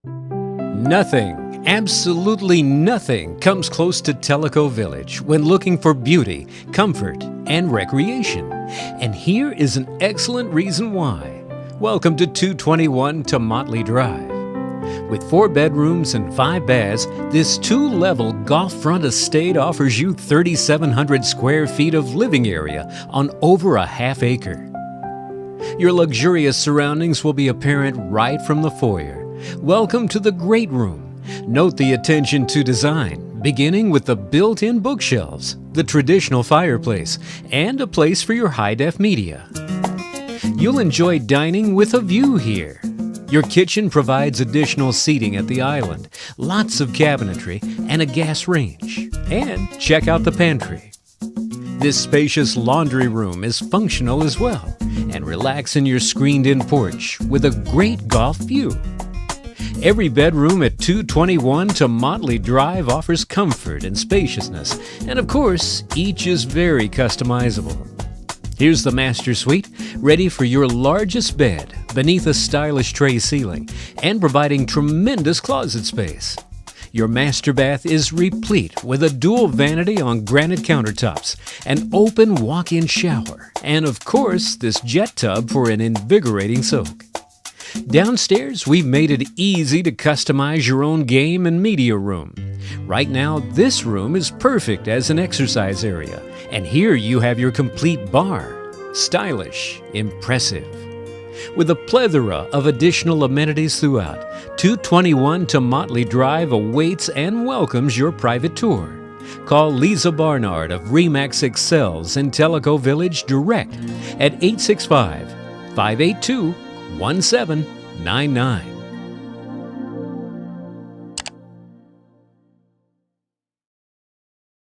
Nothing, absolutely nothing comes close to Tellico Village when looking for beauty, comfort, and recreation. And here is an excellent reason why. Welcome to 221 Tommotley Drive. With 4 bedrooms and 5 baths, this 2-level golf front estate offers you 3,700 square feet of living area on over a half acre. Your luxurious surroundings will be apparent right from the foyer. Welcome to the great room. Note the attention to design, beginning with the built-in bookshelves, the traditional fireplace, and a place for your high-def media. You'll enjoy dining with a view here. Your kitchen provides additional seating at the island, lots of cabinetry, and a gas range. And check out the pantry. This spacious laundry room is functional as well, and relax in your screened-in porch with a great golf view. Every bedroom at 221 Tommotley Drive offers comfort and spaciousness, and of course, each is very customizable. Here's the master suite, ready for your largest bed beneath a stylish tray ceiling and providing tremendous closet space. Your master bath is replete with a dual vanity on granite countertops, an open walk-in shower, and of course, this jet tub for an invigorating soak. Downstairs, we've made it easy to customize your own game and media room. Right now, this room is perfect as an exercise area, and here you have your complete bar. Stylish, impressive. With a plethora of additional amenities throughout, 221 Tommotley Drive awaits and welcomes your private tour. Call Lisa Barnard of Remax Excels in Tellico Village direct at 865-582-1799.